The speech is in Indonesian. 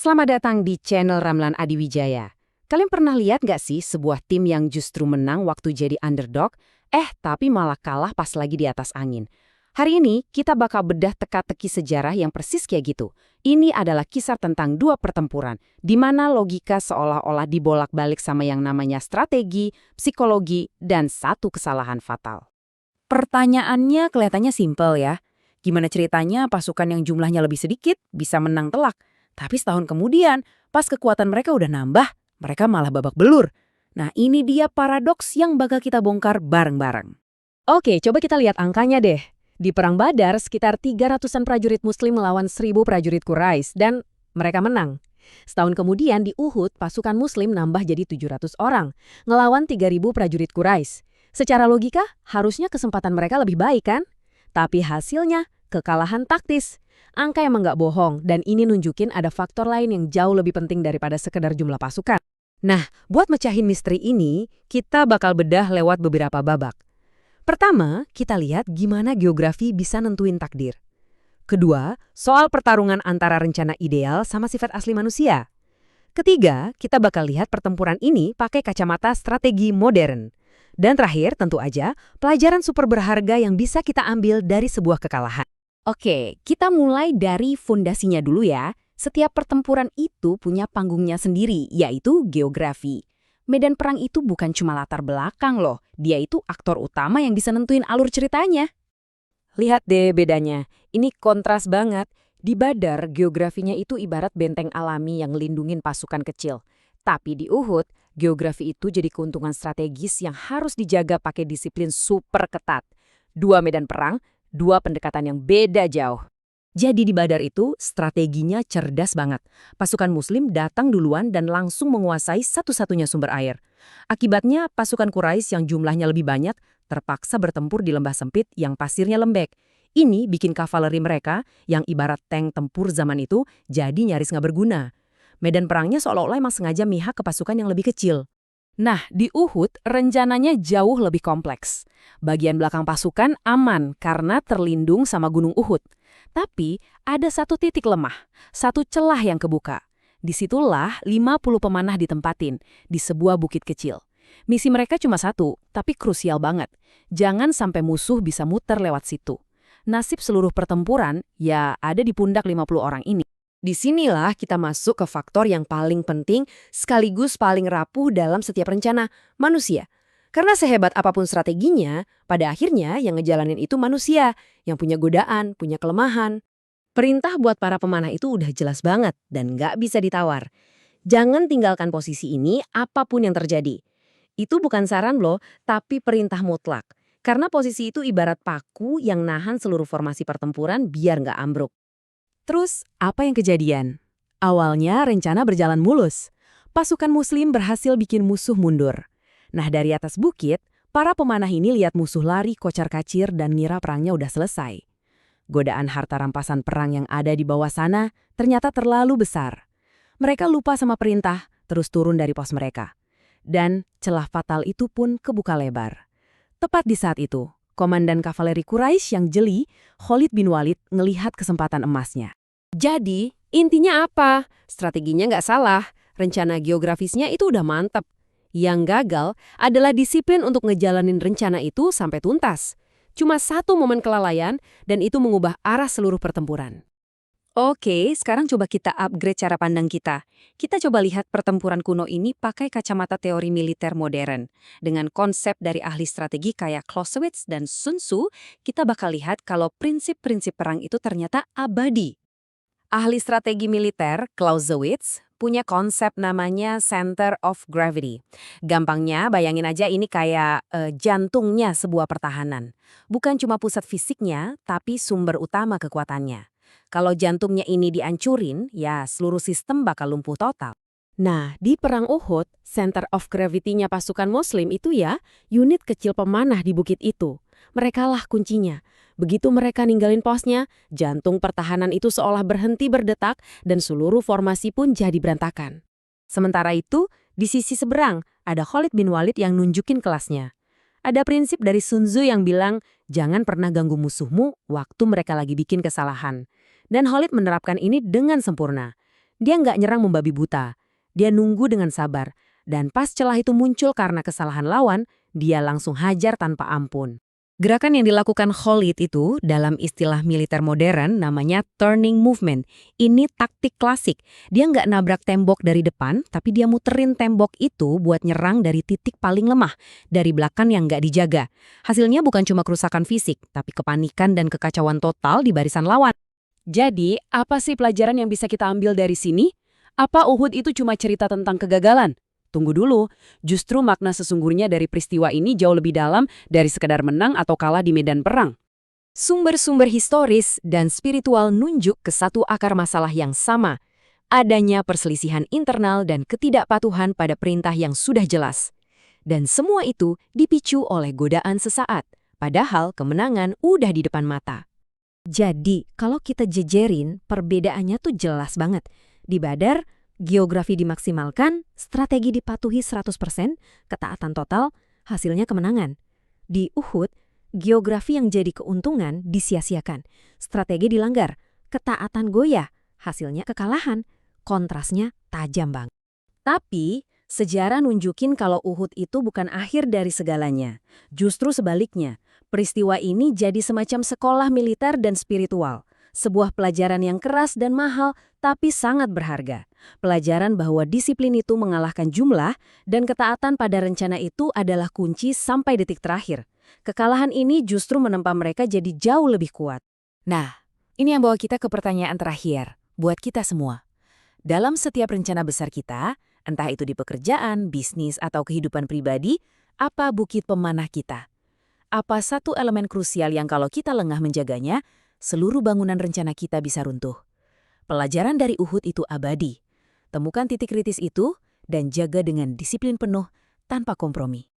Selamat datang di channel Ramlan Adiwijaya. Kalian pernah lihat nggak sih sebuah tim yang justru menang waktu jadi underdog, tapi malah kalah pas lagi di atas angin? Hari ini kita bakal bedah teka-teki sejarah yang persis kayak gitu. Ini adalah kisah tentang dua pertempuran, di mana logika seolah-olah dibolak-balik sama yang namanya strategi, psikologi, dan satu kesalahan fatal. Pertanyaannya kelihatannya simpel ya. Gimana ceritanya pasukan yang jumlahnya lebih sedikit bisa menang telak? Tapi setahun kemudian, pas kekuatan mereka udah nambah, mereka malah babak belur. Nah, ini dia paradoks yang bakal kita bongkar bareng-bareng. Oke, coba kita lihat angkanya deh. Di Perang Badar, sekitar 300-an prajurit Muslim melawan 1.000 prajurit Quraisy, dan mereka menang. Setahun kemudian di Uhud, pasukan Muslim nambah jadi 700 orang, ngelawan 3.000 prajurit Quraisy. Secara logika, harusnya kesempatan mereka lebih baik kan? Tapi hasilnya, kekalahan taktis. Angka emang nggak bohong, dan ini nunjukin ada faktor lain yang jauh lebih penting daripada sekedar jumlah pasukan. Nah, buat mecahin misteri ini, kita bakal bedah lewat beberapa babak. Pertama, kita lihat gimana geografi bisa nentuin takdir. Kedua, soal pertarungan antara rencana ideal sama sifat asli manusia. Ketiga, kita bakal lihat pertempuran ini pakai kacamata strategi modern. Dan terakhir, tentu aja, pelajaran super berharga yang bisa kita ambil dari sebuah kekalahan. Oke, kita mulai dari fondasinya dulu ya. Setiap pertempuran itu punya panggungnya sendiri, yaitu geografi. Medan perang itu bukan cuma latar belakang loh, dia itu aktor utama yang bisa nentuin alur ceritanya. Lihat deh bedanya, ini kontras banget. Di Badar, geografinya itu ibarat benteng alami yang lindungin pasukan kecil. Tapi di Uhud, geografi itu jadi keuntungan strategis yang harus dijaga pakai disiplin super ketat. Dua medan perang, dua pendekatan yang beda jauh. Jadi di Badar itu strateginya cerdas banget. Pasukan Muslim datang duluan dan langsung menguasai satu-satunya sumber air. Akibatnya pasukan Quraisy yang jumlahnya lebih banyak terpaksa bertempur di lembah sempit yang pasirnya lembek. Ini bikin kavaleri mereka yang ibarat tank tempur zaman itu jadi nyaris nggak berguna. Medan perangnya seolah-olah emang sengaja mihak ke pasukan yang lebih kecil. Nah, di Uhud rencananya jauh lebih kompleks. Bagian belakang pasukan aman karena terlindung sama Gunung Uhud. Tapi ada satu titik lemah, satu celah yang kebuka. Disitulah 50 pemanah ditempatin, di sebuah bukit kecil. Misi mereka cuma satu, tapi krusial banget. Jangan sampai musuh bisa muter lewat situ. Nasib seluruh pertempuran ya ada di pundak 50 orang ini. Disinilah kita masuk ke faktor yang paling penting sekaligus paling rapuh dalam setiap rencana, manusia. Karena sehebat apapun strateginya, pada akhirnya yang ngejalanin itu manusia, yang punya godaan, punya kelemahan. Perintah buat para pemanah itu udah jelas banget dan nggak bisa ditawar. Jangan tinggalkan posisi ini apapun yang terjadi. Itu bukan saran loh, tapi perintah mutlak. Karena posisi itu ibarat paku yang nahan seluruh formasi pertempuran biar nggak ambruk. Terus, apa yang kejadian? Awalnya rencana berjalan mulus. Pasukan Muslim berhasil bikin musuh mundur. Nah, dari atas bukit, para pemanah ini lihat musuh lari kocar-kacir dan ngira perangnya udah selesai. Godaan harta rampasan perang yang ada di bawah sana ternyata terlalu besar. Mereka lupa sama perintah, terus turun dari pos mereka. Dan celah fatal itu pun kebuka lebar. Tepat di saat itu, komandan kavaleri Quraisy yang jeli, Khalid bin Walid, ngelihat kesempatan emasnya. Jadi, intinya apa? Strateginya nggak salah, rencana geografisnya itu udah mantap. Yang gagal adalah disiplin untuk ngejalanin rencana itu sampai tuntas. Cuma satu momen kelalaian, dan itu mengubah arah seluruh pertempuran. Oke, sekarang coba kita upgrade cara pandang kita. Kita coba lihat pertempuran kuno ini pakai kacamata teori militer modern. Dengan konsep dari ahli strategi kayak Clausewitz dan Sun Tzu, kita bakal lihat kalau prinsip-prinsip perang itu ternyata abadi. Ahli strategi militer, Clausewitz, punya konsep namanya center of gravity. Gampangnya, bayangin aja ini kayak jantungnya sebuah pertahanan. Bukan cuma pusat fisiknya, tapi sumber utama kekuatannya. Kalau jantungnya ini dihancurin, ya seluruh sistem bakal lumpuh total. Nah, di Perang Uhud, center of gravity-nya pasukan Muslim itu ya, unit kecil pemanah di bukit itu. Merekalah kuncinya. Begitu mereka ninggalin posnya, jantung pertahanan itu seolah berhenti berdetak dan seluruh formasi pun jadi berantakan. Sementara itu, di sisi seberang, ada Khalid bin Walid yang nunjukin kelasnya. Ada prinsip dari Sun Tzu yang bilang, jangan pernah ganggu musuhmu waktu mereka lagi bikin kesalahan. Dan Khalid menerapkan ini dengan sempurna. Dia nggak nyerang membabi buta. Dia nunggu dengan sabar. Dan pas celah itu muncul karena kesalahan lawan, dia langsung hajar tanpa ampun. Gerakan yang dilakukan Khalid itu dalam istilah militer modern namanya turning movement. Ini taktik klasik. Dia nggak nabrak tembok dari depan, tapi dia muterin tembok itu buat nyerang dari titik paling lemah, dari belakang yang nggak dijaga. Hasilnya bukan cuma kerusakan fisik, tapi kepanikan dan kekacauan total di barisan lawan. Jadi, apa sih pelajaran yang bisa kita ambil dari sini? Apa Uhud itu cuma cerita tentang kegagalan? Tunggu dulu, justru makna sesungguhnya dari peristiwa ini jauh lebih dalam dari sekadar menang atau kalah di medan perang. Sumber-sumber historis dan spiritual nunjuk ke satu akar masalah yang sama, adanya perselisihan internal dan ketidakpatuhan pada perintah yang sudah jelas. Dan semua itu dipicu oleh godaan sesaat, padahal kemenangan udah di depan mata. Jadi, kalau kita jejerin, perbedaannya tuh jelas banget. Di Badar, geografi dimaksimalkan, strategi dipatuhi 100%, ketaatan total, hasilnya kemenangan. Di Uhud, geografi yang jadi keuntungan disia-siakan, strategi dilanggar, ketaatan goyah, hasilnya kekalahan, kontrasnya tajam banget. Tapi, sejarah nunjukin kalau Uhud itu bukan akhir dari segalanya. Justru sebaliknya, peristiwa ini jadi semacam sekolah militer dan spiritual. Sebuah pelajaran yang keras dan mahal, tapi sangat berharga. Pelajaran bahwa disiplin itu mengalahkan jumlah dan ketaatan pada rencana itu adalah kunci sampai detik terakhir. Kekalahan ini justru menempa mereka jadi jauh lebih kuat. Nah, ini yang bawa kita ke pertanyaan terakhir, buat kita semua. Dalam setiap rencana besar kita, entah itu di pekerjaan, bisnis, atau kehidupan pribadi, apa bukit pemanah kita? Apa satu elemen krusial yang kalau kita lengah menjaganya, seluruh bangunan rencana kita bisa runtuh? Pelajaran dari Uhud itu abadi. Temukan titik kritis itu dan jaga dengan disiplin penuh tanpa kompromi.